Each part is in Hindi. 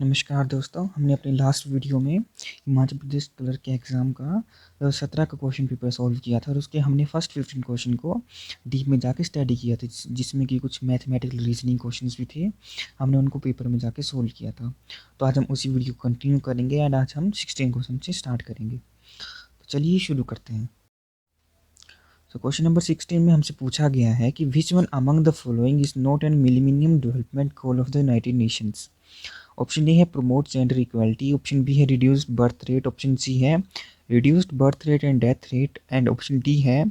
नमस्कार दोस्तों, हमने अपनी लास्ट वीडियो में हिमाचल प्रदेश क्लर्क के एग्ज़ाम का 17 का क्वेश्चन पेपर सॉल्व किया था और उसके हमने फर्स्ट 15 क्वेश्चन को डीप में जाके स्टडी किया था, जिसमें कि कुछ मैथमेटिकल रीजनिंग क्वेश्चंस भी थे। हमने उनको पेपर में जाके सोल्व किया था। तो आज हम उसी वीडियो को कंटिन्यू करेंगे एंड आज हम 16 क्वेश्चन से स्टार्ट करेंगे। तो चलिए शुरू करते हैं। तो क्वेश्चन नंबर 16 में हमसे पूछा गया है कि which one among the following is not an millennium development goal of the United Nations. Option A है promote gender equality, option B है reduced birth rate, option C है reduced birth rate and death rate and option D है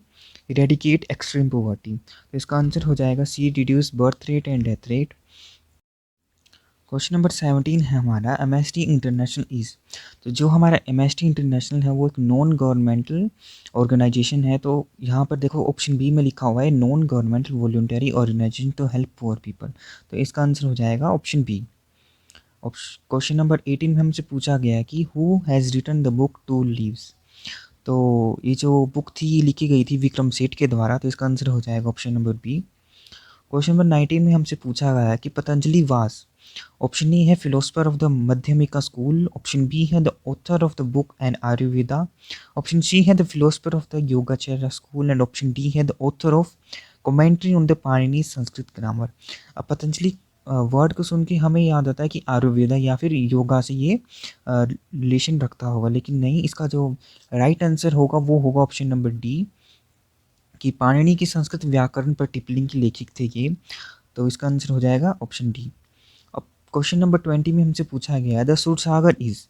इरेडिकेट एक्सट्रीम पॉवर्टी। तो इसका आंसर हो जाएगा C, reduce birth rate and death rate. Question number 17 है हमारा एमएसटी इंटरनेशनल इज़। तो जो हमारा एमएसटी इंटरनेशनल है वो एक नॉन गवर्नमेंटल ऑर्गेनाइजेशन है। तो यहाँ पर देखो ऑप्शन बी में लिखा हुआ है non governmental voluntary organisation to help poor people. तो इसका आंसर हो जाएगा ऑप्शन बी। क्वेश्चन नंबर 18 में हमसे पूछा गया है कि who has written the book two leaves. तो ये जो बुक थी ये लिखी गई थी विक्रम सेठ के द्वारा। तो इसका आंसर हो जाएगा option number B. Question number 19 में हमसे पूछा गया है कि पतंजलि वास। ऑप्शन ए है philosopher of the Madhyamika school, option B है the author of the book and Ayurveda, option C है the philosopher of the Yogacharya school and option D है the author of commentary on the Panini Sanskrit grammar. अब पतंजलि वर्ड को सुन के हमें याद आता है कि आयुर्वेदा या फिर योगा से ये रिलेशन रखता होगा, लेकिन नहीं, इसका जो राइट आंसर होगा वो होगा ऑप्शन नंबर डी कि पाणिनि की संस्कृत व्याकरण पर टिप्पणी के लेखक थे ये। तो इसका आंसर हो जाएगा ऑप्शन डी। अब क्वेश्चन नंबर 20 में हमसे पूछा गया है the Sursagar is.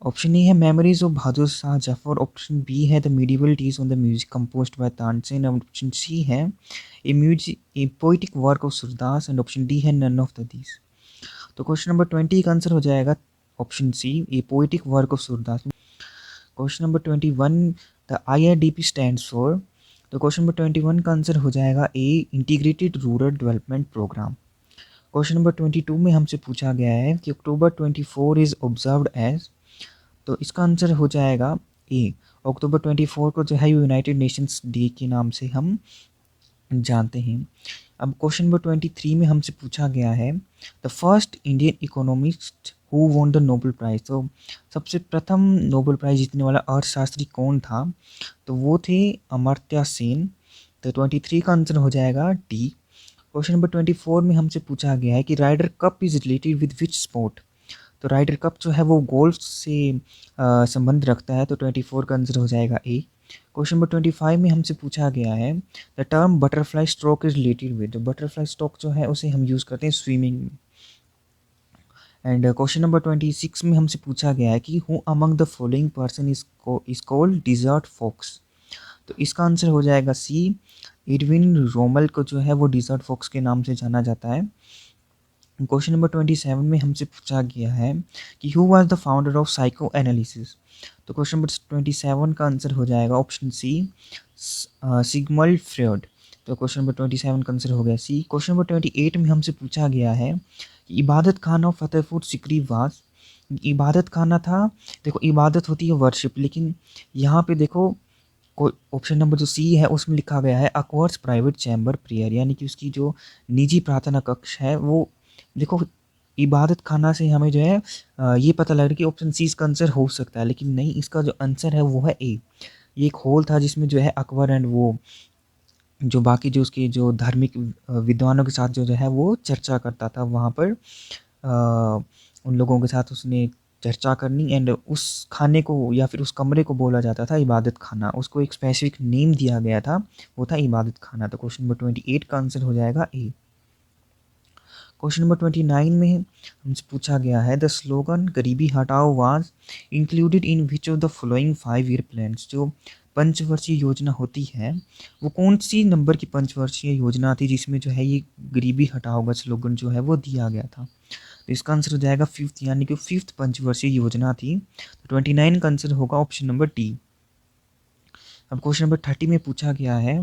Option A है memories of Bahadur Shah Zafar, option B है the medieval treatise on the music composed by Tansen, option C है a poetic work of Surdas and option D है नन ऑफ द दीज। तो क्वेश्चन नंबर 20 का आंसर हो जाएगा option C, a poetic work of Surdas. Question number 21 the IRDP stands for. तो क्वेश्चन नंबर 21 का आंसर हो जाएगा A integrated rural development programme. Question number 22 में हमसे पूछा गया है कि अक्टूबर 24 इज ऑब्जर्व्ड एज। तो इसका आंसर हो जाएगा ए, अक्टूबर 24 को जो है यूनाइटेड नेशंस डे के नाम से हम जानते हैं। अब क्वेश्चन नंबर 23 में हमसे पूछा गया है the first Indian economist who won the Nobel prize. तो सबसे प्रथम नोबेल प्राइज जीतने वाला अर्थशास्त्री कौन था। तो वो थे अमर्त्य सेन। तो 23 का आंसर हो जाएगा डी। क्वेश्चन नंबर 24 में हमसे पूछा गया है कि Ryder cup is related with which sport. तो राइडर कप जो है वो गोल्फ से संबंध रखता है। तो 24 का आंसर हो जाएगा ए। क्वेश्चन नंबर 25 में हमसे पूछा गया है the term butterfly stroke is related with. Butterfly stroke जो है उसे हम यूज़ करते हैं स्विमिंग में। एंड क्वेश्चन नंबर 26 में हमसे पूछा गया है कि who among the following person is called desert fox. तो इसका आंसर हो जाएगा सी, एडविन रोमल को जो है वो डिजर्ट फॉक्स के नाम से जाना जाता है। क्वेश्चन नंबर 27 में हमसे पूछा गया है कि who was the founder of psycho analysis. तो क्वेश्चन नंबर 27 का आंसर हो जाएगा ऑप्शन सी, सिगमंड फ्रॉइड। तो क्वेश्चन नंबर 27 का आंसर हो गया सी। क्वेश्चन नंबर 28 में हमसे पूछा गया है कि इबादत खाना फतेहपुर सिकरी वास। इबादत खाना था, देखो इबादत होती है वर्शिप, लेकिन यहाँ पे देखो ऑप्शन नंबर जो सी है उसमें लिखा गया है अकवर्स प्राइवेट चैम्बर प्रेयर, यानी कि उसकी जो निजी प्रार्थना कक्ष है वो। देखो इबादत खाना से हमें जो है ये पता लग रहा है कि ऑप्शन सी इसका आंसर हो सकता है, लेकिन नहीं, इसका जो आंसर है वो है ए। ये एक हॉल था जिसमें जो है अकबर एंड वो जो बाकी जो उसके जो धार्मिक विद्वानों के साथ जो है वो चर्चा करता था वहाँ पर। उन लोगों के साथ उसने चर्चा करनी एंड उस खाने को या फिर उस कमरे को बोला जाता था इबादत खाना। उसको एक स्पेसिफिक नेम दिया गया था, वो था इबादत खाना। तो क्वेश्चन नंबर 28 का आंसर हो जाएगा ए। क्वेश्चन नंबर 29 में हमसे पूछा गया है द स्लोगन गरीबी हटाओ was included in which of the following 5 year plans. जो पंचवर्षीय योजना होती है वो कौन सी नंबर की पंचवर्षीय योजना थी जिसमें जो है ये गरीबी हटाओ का स्लोगन जो है वो दिया गया था। तो इसका आंसर हो जाएगा फिफ्थ, यानी कि फिफ्थ पंचवर्षीय योजना थी। तो 29 का आंसर होगा ऑप्शन नंबर डी। अब क्वेश्चन नंबर 30 में पूछा गया है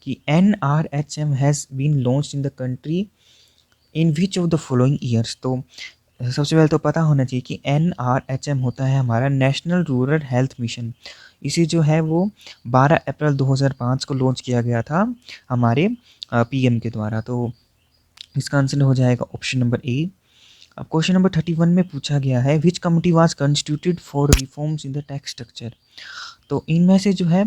कि NRHM has been launched in the country in which of the following years. तो सबसे पहले तो पता होना चाहिए कि NRHM होता है हमारा नेशनल रूरल हेल्थ मिशन। इसे जो है वो 12 अप्रैल 2005 को लॉन्च किया गया था हमारे PM के द्वारा। तो इसका आंसर हो जाएगा ऑप्शन नंबर ए। अब क्वेश्चन नंबर 31 में पूछा गया है विच committee was constituted for reforms in the tax structure. तो इनमें से जो है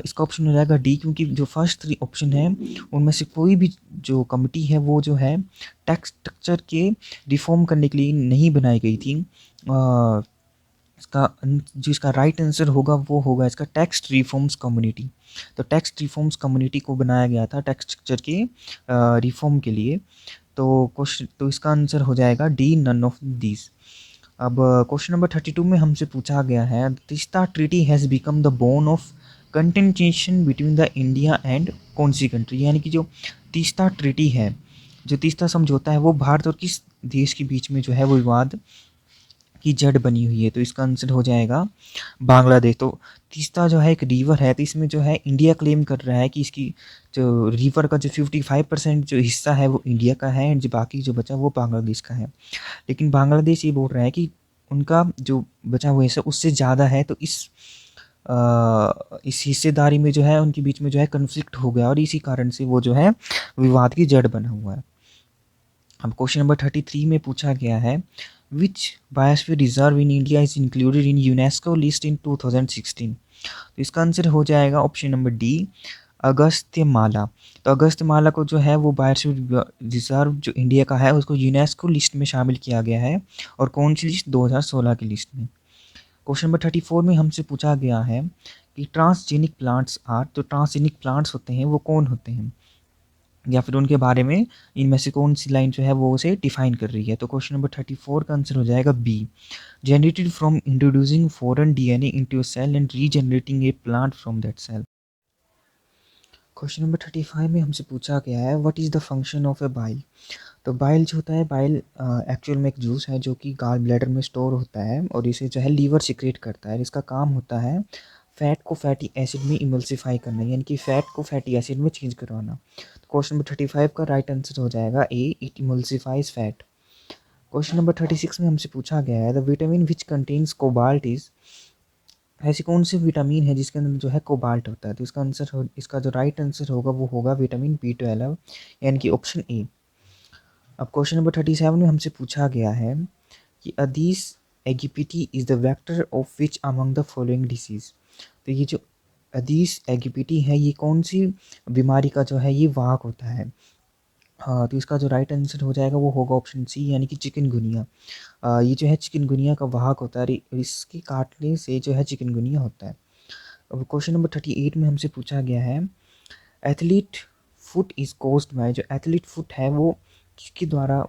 इसका ऑप्शन हो जाएगा डी, क्योंकि जो फर्स्ट 3 ऑप्शन है उनमें से कोई भी जो कमिटी है वो जो है टैक्स स्ट्रक्चर के रिफॉर्म करने के लिए नहीं बनाई गई थी। इसका जो इसका राइट आंसर होगा वो होगा इसका टैक्स रिफॉर्म्स कम्युनिटी। तो टैक्स रिफॉर्म्स कम्युनिटी को बनाया गया था टैक्स स्ट्रक्चर के रिफॉर्म के लिए। तो क्वेश्चन तो इसका आंसर हो जाएगा डी, नन ऑफ दीज। अब क्वेश्चन नंबर 32 में हमसे पूछा गया है Teesta treaty has become the bone of continuation between the India and कौन सी कंट्री, यानी कि जो तीस्ता ट्रीटी है, जो तीस्ता समझौता है वो भारत और किस देश के बीच में जो है वो विवाद की जड़ बनी हुई है। तो इसका आंसर हो जाएगा बांग्लादेश। तो तीस्ता जो है एक रिवर है, तो इसमें जो है इंडिया क्लेम कर रहा है कि इसकी जो रिवर का जो 55% जो हिस्सा है वो इंडिया का है एंड जो बाकी जो बचा वो बांग्लादेश का है। लेकिन बांग्लादेश ये बोल रहा है कि उनका जो बचा हुआ हिस्सा उससे ज़्यादा है, तो इस हिस्सेदारी में जो है उनके बीच में जो है कन्फ्लिक्ट हो गया और इसी कारण से वो जो है विवाद की जड़ बना हुआ है। अब क्वेश्चन नंबर 33 में पूछा गया है which biosphere reserve in India is included in UNESCO list in 2016। तो इसका आंसर हो जाएगा ऑप्शन नंबर डी, अगस्त्यमाला। तो अगस्त्यमाला को जो है वो बायोस्फीयर रिजर्व जो इंडिया का है उसको यूनेस्को लिस्ट में शामिल किया गया है। और कौन सी लिस्ट? 2016 की लिस्ट में। क्वेश्चन नंबर 34 में हमसे पूछा गया है कि ट्रांसजेनिक प्लांट्स आर, तो ट्रांसजेनिक प्लांट्स होते हैं वो कौन होते हैं, या फिर उनके बारे में इनमें से कौन सी लाइन जो है वो उसे डिफाइन कर रही है। तो क्वेश्चन नंबर 34 का आंसर हो जाएगा B, generated from introducing foreign DNA into a cell and regenerating a plant from that cell. Question number 35 में हमसे पूछा गया है what is the function of a bile. तो बाइल जो होता है, बाइल एक्चुअल में एक जूस है जो कि गाल ब्लैडर में स्टोर होता है और इसे जो है लीवर सिक्रेट करता है। इसका काम होता है फैट को फैटी एसिड में इमल्सिफाई करना, यानी कि फैट को फैटी एसिड में चेंज करवाना। तो क्वेश्चन नंबर 35 का राइट आंसर हो जाएगा ए, इट इमल्सिफाइज फैट। क्वेश्चन नंबर 36 में हमसे पूछा गया है the vitamin which contains cobalt is, ऐसी कौन सी विटामिन है जिसके अंदर जो है कोबाल्ट होता है। तो इसका जो राइट आंसर होगा वो होगा विटामिन B12, यानी कि ऑप्शन ए। अब क्वेश्चन नंबर 37 में हमसे पूछा गया है कि Aedes aegypti is the vector of which among the following disease. तो ये जो अदीस एगिपिटी है ये कौन सी बीमारी का जो है ये वाहक होता है। हाँ, तो इसका जो राइट आंसर हो जाएगा वो होगा ऑप्शन सी, यानी कि चिकनगुनिया। ये जो है चिकनगुनिया का वाहक होता है, इसके काटने से जो है चिकनगुनिया होता है। अब क्वेश्चन नंबर 38 में हमसे पूछा गया है athlete foot is caused by, जो एथलीट फुट है वो किसके द्वारा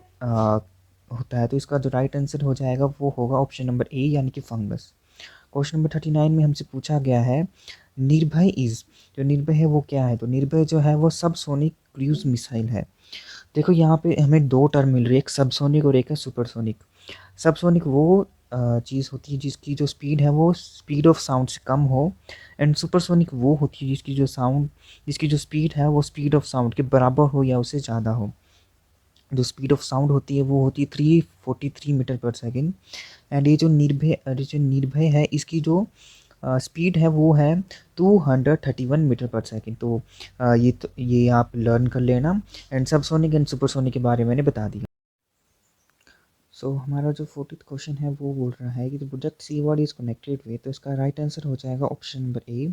होता है। तो इसका जो राइट आंसर हो जाएगा वो होगा ऑप्शन नंबर ए, यानी कि फंगस। क्वेश्चन नंबर 39 में हमसे पूछा गया है निर्भय इज, जो निर्भय है वो क्या है। तो निर्भय जो है वो सब सोनिक क्रूज मिसाइल है। देखो यहाँ पे हमें दो टर्म मिल रही है, एक सबसोनिक और एक है सुपरसोनिक। सबसोनिक वो चीज़ होती है जिसकी जो स्पीड है वो स्पीड ऑफ साउंड से कम हो, एंड सुपरसोनिक वो होती है जिसकी जो स्पीड है वो स्पीड ऑफ साउंड के बराबर हो या उससे ज़्यादा हो। जो स्पीड ऑफ साउंड होती है वो होती है 343 मीटर पर सेकेंड, एंड ये जो निर्भय है इसकी जो स्पीड है वो है 231 मीटर पर सेकेंड। तो ये आप लर्न कर लेना। एंड सबसोनिक एंड सुपरसोनिक के बारे में मैंने बता दिया। हमारा जो 40th क्वेश्चन है वो बोल रहा है कि the project seabird is connected with, तो इसका राइट आंसर हो जाएगा option number A,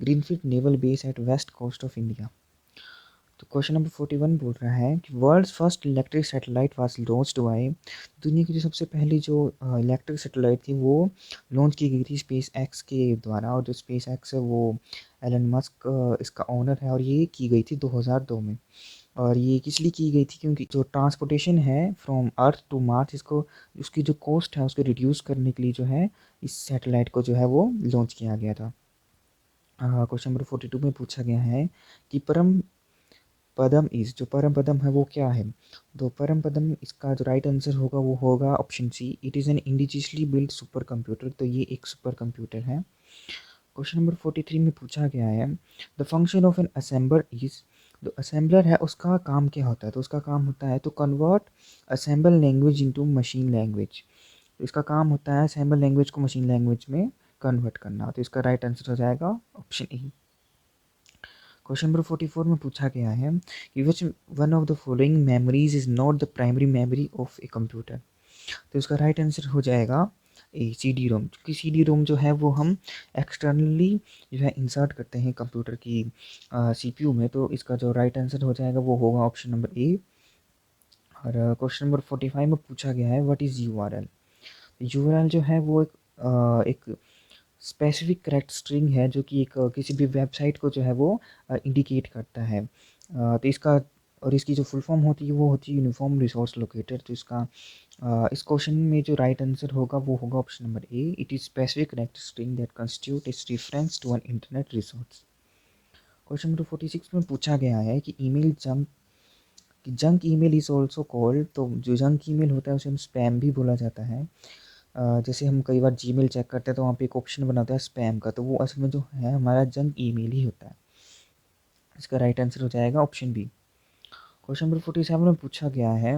greenfield naval base at west coast of India. तो क्वेश्चन नंबर 41 बोल रहा है कि world's first electric satellite was launched by, दुनिया की जो सबसे पहली जो इलेक्ट्रिक सैटेलाइट थी वो लॉन्च की गई थी स्पेस एक्स के द्वारा। और जो स्पेस एक्स है वो एलन मस्क इसका ओनर है और ये की गई थी 2002 में। और ये किस लिए की गई थी, क्योंकि जो ट्रांसपोर्टेशन है फ्रॉम अर्थ टू मार्स इसको उसकी जो कॉस्ट है उसको रिड्यूस करने के लिए जो है इस सैटेलाइट को जो है वो लॉन्च किया गया था। क्वेश्चन नंबर 42 में पूछा गया है कि परम पदम इज, जो परम पदम है वो क्या है। तो परम पदम इसका जो राइट आंसर होगा वो होगा option C, it is an indigenously build super computer. तो ये एक सुपर कंप्यूटर है। क्वेश्चन नंबर 43 में पूछा गया है the function of an assembler is, जो असेंबलर है उसका काम क्या होता है। तो उसका काम होता है तो convert assemble language into machine language. तो इसका काम होता है असेंबल लैंग्वेज को मशीन लैंग्वेज में कन्वर्ट करना। तो इसका राइट आंसर हो जाएगा ऑप्शन ए। क्वेश्चन नंबर 44 में पूछा गया है कि which one of the following memories is not the primary memory of a computer. तो इसका राइट आंसर हो जाएगा ए सी डी रोम, क्योंकि सी डी रोम जो है वो हम एक्सटर्नली जो है इंसर्ट करते हैं कंप्यूटर की सी पी यू में। तो इसका जो राइट आंसर हो जाएगा वो होगा ऑप्शन नंबर ए। और क्वेश्चन नंबर 45 में पूछा गया है what is you R L. You R L जो है वो एक स्पेसिफिक करेक्ट स्ट्रिंग है जो कि एक किसी भी वेबसाइट को जो है वो इंडिकेट करता है। तो इसका और इसकी जो फुल फॉर्म होती है वो होती है यूनिफॉर्म रिसोर्स लोकेटर। तो इसका इस क्वेश्चन में जो राइट आंसर होगा वो होगा option number A. It is specific correct string that constitute its reference to an internet resource. Question number 46 में पूछा गया है कि email junk email is also called. तो जो जंक ईमेल होता है उसे हम स्पैम भी बोला जाता है। जैसे हम कई बार जीमेल चेक करते हैं तो वहाँ पे एक ऑप्शन बनाता है स्पैम का, तो वो असल में जो है हमारा जंक ईमेल ही होता है। इसका राइट आंसर हो जाएगा ऑप्शन बी। क्वेश्चन नंबर 47 में पूछा गया है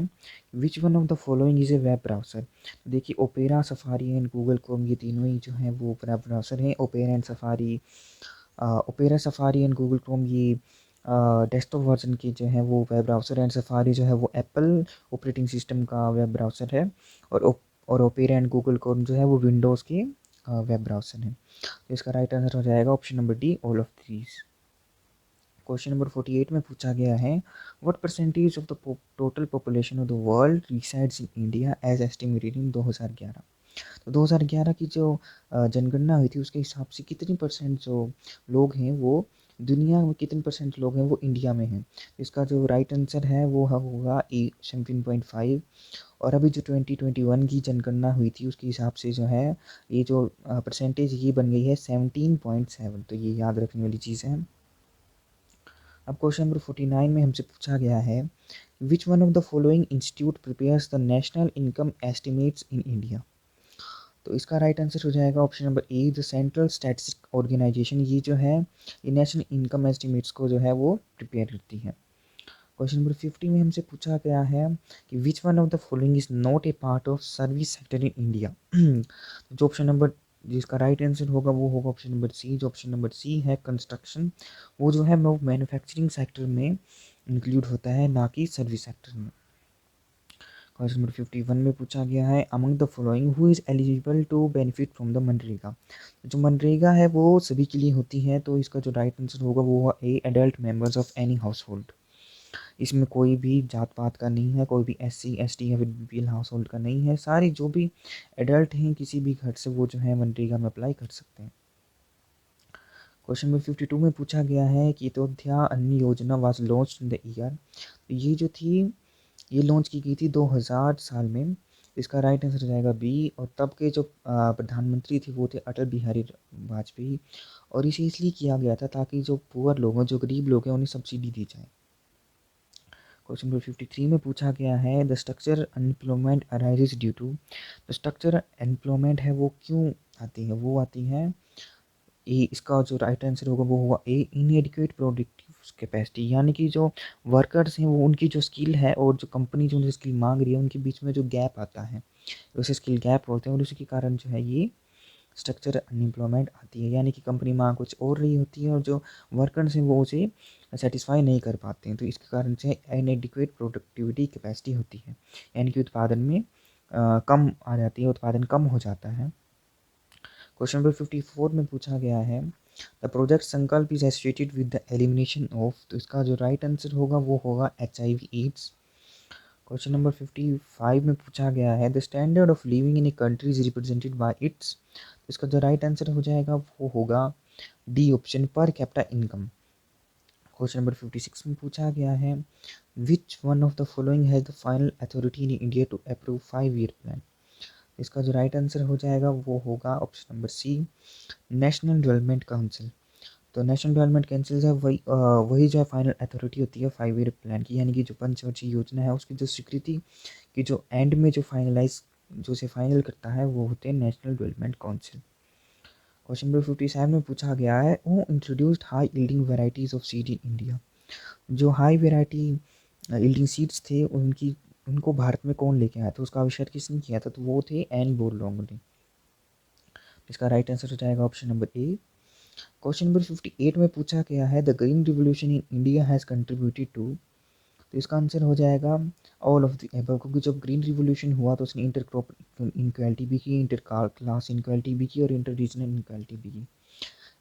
which one of the following is a web browser. तो देखिए opera, safari and Google Chrome ये तीनों ही जो हैं वो वेब ब्राउज़र हैं। Opera and safari, opera, safari and Google Chrome ये डेस्कटॉप वर्जन की जो है वो वेब ब्राउज़र एंड सफारी जो है वो एप्पल ऑपरेटिंग सिस्टम का वेब ब्राउज़र है। और ओपेरा एंड गूगल क्रोम जो है वो विंडोज़ के वेब ब्राउज़र है। तो इसका राइट आंसर हो जाएगा option number D, all of these. Question number 48 में पूछा गया है what percentage of the total population of the world resides in India as estimated in 2011। तो 2011 की जो जनगणना हुई थी उसके हिसाब से कितनी परसेंट जो लोग हैं वो दुनिया में कितने परसेंट लोग हैं वो इंडिया में हैं। इसका जो राइट आंसर है वो होगा ए 17.5। और अभी जो 2021 की जनगणना हुई थी उसके हिसाब से जो है ये जो परसेंटेज ये बन गई है 17.7। तो ये याद रखने वाली चीज़ है। अब क्वेश्चन नंबर 49 में हमसे पूछा गया है which one of the following institute prepares the national income estimates in India. तो इसका राइट आंसर हो जाएगा option number A, the central statistic organisation. ये जो है ये नेशनल इनकम एस्टिमेट्स को जो है वो प्रिपेयर करती है। क्वेश्चन नंबर 50 में हमसे पूछा गया है कि which one of the following is not a part of service sector in India. जो ऑप्शन नंबर जिसका राइट आंसर होगा वो होगा ऑप्शन नंबर सी। जो ऑप्शन नंबर सी है कंस्ट्रक्शन, वो जो है वो मैन्युफैक्चरिंग सेक्टर में इंक्लूड होता है, ना कि सर्विस सेक्टर में। क्वेश्चन नंबर 51 में पूछा गया है among the following who is eligible to benefit from the MNREGA. जो मनरेगा है वो सभी के लिए होती है। तो इसका जो राइट आंसर होगा वो होगा A, adult members of any household. इसमें कोई भी जात पात का नहीं है, कोई भी SC ST या फिर BPL हाउस होल्ड का नहीं है। सारे जो भी एडल्ट हैं किसी भी घर से वो जो है मनरेगा में अप्लाई कर सकते हैं। क्वेश्चन नंबर 52 में पूछा गया है कि अयोध्या अन्न योजना was launch in the year. तो ये जो थी ये लॉन्च की गई थी 2000 साल में। इसका राइट आंसर हो जाएगा बी। और तब के जो प्रधानमंत्री थे वो थे अटल बिहारी वाजपेयी। और इसे इसलिए किया गया था ताकि जो पुअर लोग हैं, जो गरीब लोग हैं, उन्हें सब्सिडी दी जाए। क्वेश्चन नंबर 53 में पूछा गया है the structure unemployment arises due to. तो स्ट्रक्चर एम्प्लॉयमेंट है वो क्यों आती है, वो आती है ए। इसका जो राइट आंसर होगा वो होगा ए, इनएडिक्वेट प्रोडक्टिव कैपेसिटी। यानी कि जो वर्कर्स हैं वो उनकी जो स्किल है और जो कंपनी जो उनसे स्किल मांग रही है उनके बीच में जो गैप आता है उसे स्किल गैप बोलते हैं। और उसी के कारण जो है ये स्ट्रक्चर अनएम्प्लॉयमेंट आती है। यानी कि कंपनी मांग कुछ और रही होती है और जो वर्कर्स हैं वो उसे सेटिस्फाई नहीं कर पाते हैं। तो इसके कारण से इनएडिक्वेट प्रोडक्टिविटी कैपेसिटी होती है, यानी कि उत्पादन में कम आ जाती है, उत्पादन कम हो जाता है। क्वेश्चन नंबर 54 में पूछा गया है द प्रोजेक्ट संकल्प is associated with the elimination of. तो इसका जो राइट आंसर होगा वो होगा HIV एड्स। क्वेश्चन नंबर 55 में पूछा गया है the standard of living in a country is represented by its. इसका जो राइट आंसर हो जाएगा वो होगा D option, per capita income. Question number 56 में पूछा गया है which one of the following has the final authority in India to approve 5-year plan. इसका जो राइट आंसर हो जाएगा वो होगा option number C, national development council. तो नेशनल डेवलपमेंट काउंसिल है वही जो है फाइनल अथॉरिटी होती है 5-year प्लान की। यानी कि जो पंचवर्षीय योजना है उसकी जो स्वीकृति की जो एंड में जो फाइनलाइज जो से फाइनल करता है वो होते हैं national development council. Question number 57 में पूछा गया है who introduced high yielding varieties of seed in India. जो हाई वेराइटी यील्डिंग सीड्स थे उनको भारत में कौन लेके आया था, उसका आविष्कार किसने किया था, तो वो थे एन बोरलॉन्ग ने। इसका राइट आंसर हो जाएगा option number A. Question number 58 में पूछा गया है the green revolution in India has contributed to, तो इसका आंसर हो जाएगा ऑल ऑफ द एबव, क्योंकि जब ग्रीन रिवॉल्यूशन हुआ तो उसने इंटर क्रॉप इनक्वालिटी भी की, इंटर क्लास इनक्वालिटी भी की और इंटर रीजनल इनक्वालिटी भी की।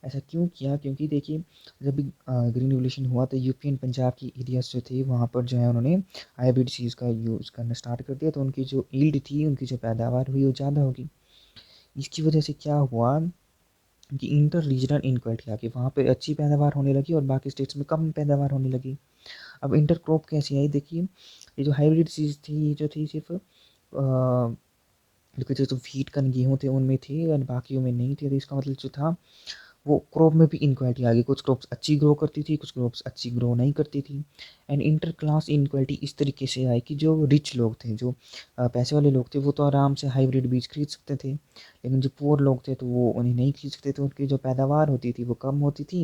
ऐसा क्यों किया? क्योंकि देखिए जब भी ग्रीन रिवॉल्यूशन हुआ तो यूपी एंड पंजाब की एरियाज जो थे वहाँ पर जो है उन्होंने हाइब्रिड सीड्स का यूज़ करना स्टार्ट कर दिया, तो उनकी जो ईल्ड थी, उनकी जो पैदावार हुई वो ज़्यादा होगी। इसकी वजह से क्या हुआ कि इंटर रीजनल इनक्वालिटी आ गई, वहाँ पे अच्छी पैदावार होने लगी और बाकी स्टेट्स में कम पैदावार होने लगी। अब इंटर क्रॉप कैसे आई? देखिए ये जो हाइब्रिड सीड्स थी ये जो थी सिर्फ जो वीट का गेहूँ थे उनमें थे और बाकियों में नहीं थे, तो इसका मतलब जो था वो क्रॉप में भी इनक्वालिटी आ गई, कुछ क्रॉप्स अच्छी ग्रो करती थी, कुछ क्रॉप्स अच्छी ग्रो नहीं करती थी। एंड इंटर क्लास इनक्वालिटी इस तरीके से आई कि जो रिच लोग थे, जो पैसे वाले लोग थे, वो तो आराम से हाइब्रिड बीज खरीद सकते थे, लेकिन जो पुअर लोग थे तो वो उन्हें नहीं खरीद सकते थे, उनकी जो पैदावार होती थी वो कम होती थी।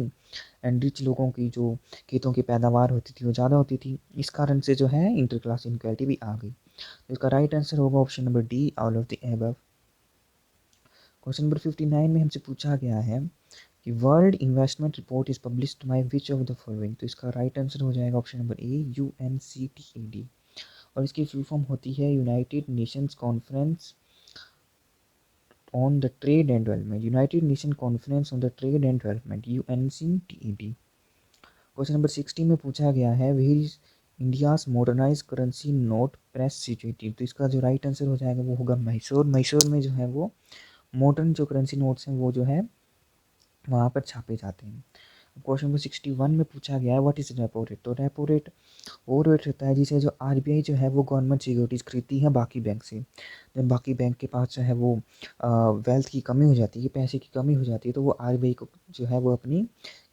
एंड रिच लोगों की जो खेतों की पैदावार होती थी वो ज़्यादा होती थी, इस कारण से जो है इंटर क्लास इनक्वालिटी भी आ गई। तो इसका राइट आंसर होगा option number D, all of the above. Question number 59 में हमसे पूछा गया है कि world investment report is published by which of the following, तो इसका राइट आंसर हो जाएगा ऑप्शन नंबर ए, UNCTAD, और इसकी फुल फॉर्म होती है united nations conference on the trade and development, united nation conference on the trade and development, UNCTAD। Question number 60 में पूछा गया है where is India's modernise currency note press situated, तो इसका जो राइट आंसर हो जाएगा वो होगा मैसूर। मैसूर में जो है वो मॉडर्न जो करेंसी नोट्स हैं वो जो है वहाँ पर छापे जाते हैं। क्वेश्चन नंबर 61 में पूछा गया है व्हाट इज रेपो रेट, तो रेपो रेट वो रेट होता है जिसे जो आरबीआई जो है वो गवर्नमेंट सिक्योरिटीज़ खरीदती है बाकी बैंक से। जब बाकी बैंक के पास जो है वो वेल्थ की कमी हो जाती है, पैसे की कमी हो जाती है, तो वो आरबीआई को जो है वो अपनी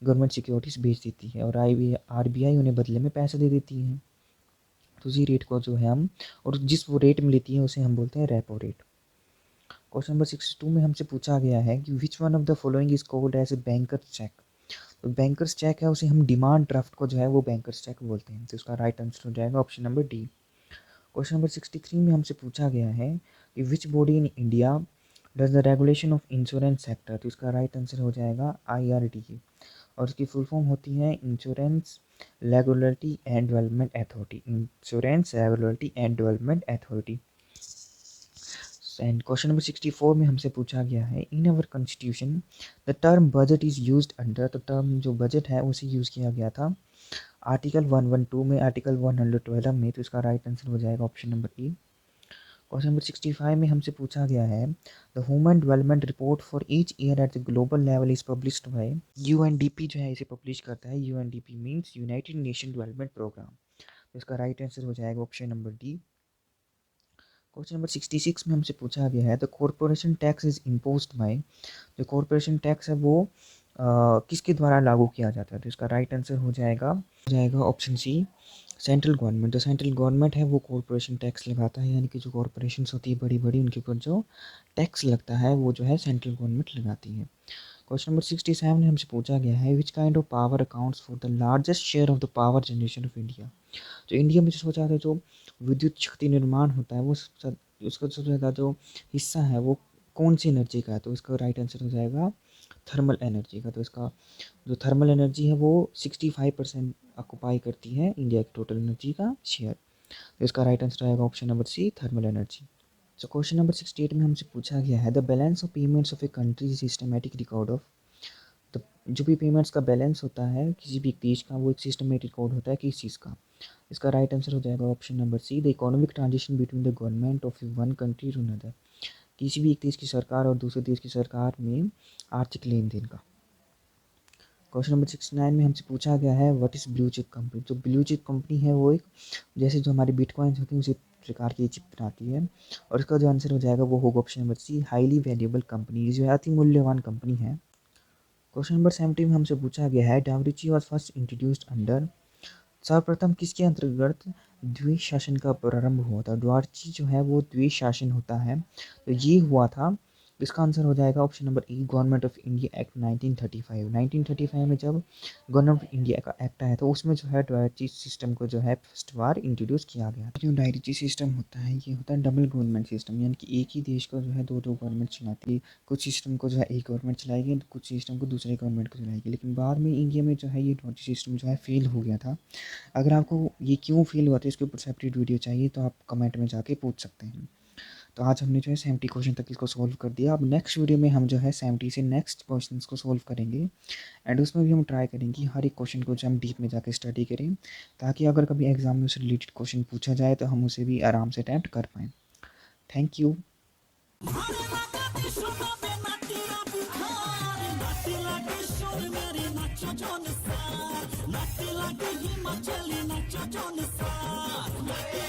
गवर्नमेंट सिक्योरिटीज़ बेच देती है और आरबीआई उन्हें बदले में पैसे दे देती है। तो उसी रेट को जो है हम, और जिस वो रेट में लेती है उसे हम बोलते हैं रेपो रेट। क्वेश्चन नंबर 62 में हमसे पूछा गया है कि which one of the following is called as a banker cheque, तो बैंकर्स चेक है उसे हम डिमांड ड्राफ्ट को जो है वो बैंकर्स चेक बोलते हैं, तो इसका राइट आंसर हो जाएगा option number D. Question number 63 में हमसे पूछा गया है कि which body in India does the regulation of insurance sector, तो इसका राइट आंसर हो जाएगा IRDA, और इसकी फुल फॉर्म होती है insurance regulatory and development authority, insurance regulatory and development authority. And question number 64 में हमसे पूछा गया है in our constitution the term budget is used under, तो टर्म जो बजट है उसे यूज़ किया गया था आर्टिकल 112 में, आर्टिकल 112 में, तो इसका राइट आंसर हो जाएगा option number A. Question number 65 में हमसे पूछा गया है the human development report for each year at the global level is published by, UNDP जो है इसे पब्लिश करता है, UNDP means united nation development programme, तो इसका राइट आंसर हो जाएगा option number D. Question number 66 में हमसे पूछा गया है the corporation tax is imposed by, जो कॉरपोरेशन टैक्स है वो किसके द्वारा लागू किया जाता है, तो इसका राइट आंसर हो जाएगा ऑप्शन सी, सेंट्रल गवर्नमेंट। जो सेंट्रल गवर्नमेंट है वो कॉरपोरेशन टैक्स लगाता है, यानी कि जो कॉरपोरेशंस होती है बड़ी बड़ी उनके ऊपर जो टैक्स लगता है वो जो है सेंट्रल गवर्नमेंट लगाती है। क्वेश्चन नंबर 67 में हमसे पूछा गया है which kind of power accounts for the largest share of the power generation of India, तो इंडिया में जो सोचा था जो विद्युत शक्ति निर्माण होता है वो उसका सबसे ज़्यादा जो हिस्सा है वो कौन सी एनर्जी का है, तो इसका राइट आंसर हो जाएगा थर्मल एनर्जी का, तो इसका जो थर्मल एनर्जी है वो 65% ऑक्यूपाई करती है इंडिया की टोटल एनर्जी का शेयर, तो इसका राइट आंसर आएगा option number C, thermal energy. So question number 68 में हमसे पूछा गया है the balance of payments of a country systematic record of, तो जो भी पेमेंट्स का बैलेंस होता है किसी भी एक देश का वो एक सिस्टमेटिक रिकॉर्ड होता है किस चीज़ का, इसका राइट आंसर हो जाएगा option number C, the economic transition between the government of one country to another, किसी भी एक देश की सरकार और दूसरे देश की सरकार में आर्थिक लेन देन का। क्वेश्चन नंबर 69 में हमसे पूछा गया है what is blue chip company, जो ब्लू चिप कंपनी है वो एक जैसे जो हमारी बिटकॉइंस होती हैं उसी प्रकार की चिप बनाती है, और इसका जो आंसर हो जाएगा वो होगा option number C, highly valuable company, जो है अति मूल्यवान कंपनी है। क्वेश्चन नंबर 70 में हमसे पूछा गया है डावरिची वॉज फर्स्ट इंट्रोड्यूस्ड अंडर, सर्वप्रथम किसके अंतर्गत द्विज शासन का प्रारंभ हुआ था, द्वारची जो है वो द्विज शासन होता है, तो ये हुआ था इसका आंसर हो जाएगा option number E, government of India act 1935। 1935 में जब गवर्नमेंट ऑफ इंडिया का एक्ट आया था उसमें जो है डायरेक्टरी सिस्टम को जो है फर्स्ट बार इंट्रोड्यूस किया गया। जो डायरेक्टरी सिस्टम होता है ये होता है डबल गवर्नमेंट सिस्टम, यानी कि एक ही देश को जो है दो दो गवर्नमेंट चलाती है। कुछ सिस्टम को जो है एक गवर्नमेंट चलाएगी, कुछ सिस्टम को दूसरे गवर्नमेंट को चलाएगी। लेकिन बाद में इंडिया में जो है ये डायरेक्टरी सिस्टम जो है फेल हो गया था। अगर आपको ये क्यों फेल हुआ था इसके ऊपर सेपरेट वीडियो चाहिए तो आप कमेंट में जाके पूछ सकते हैं। तो आज हमने जो है 70 क्वेश्चन तक इसको सॉल्व कर दिया। अब नेक्स्ट वीडियो में हम जो है 70 से नेक्स्ट क्वेश्चंस को सॉल्व करेंगे एंड उसमें भी हम ट्राई करेंगे कि हर एक क्वेश्चन को जो हम डीप में जाके स्टडी करें, ताकि अगर कभी एग्जाम में उससे रिलेटेड क्वेश्चन पूछा जाए तो हम उसे भी आराम से अटैम्प्ट कर पाएँ। Thank you. Nachi like a Himachali, nacho Johnny Star.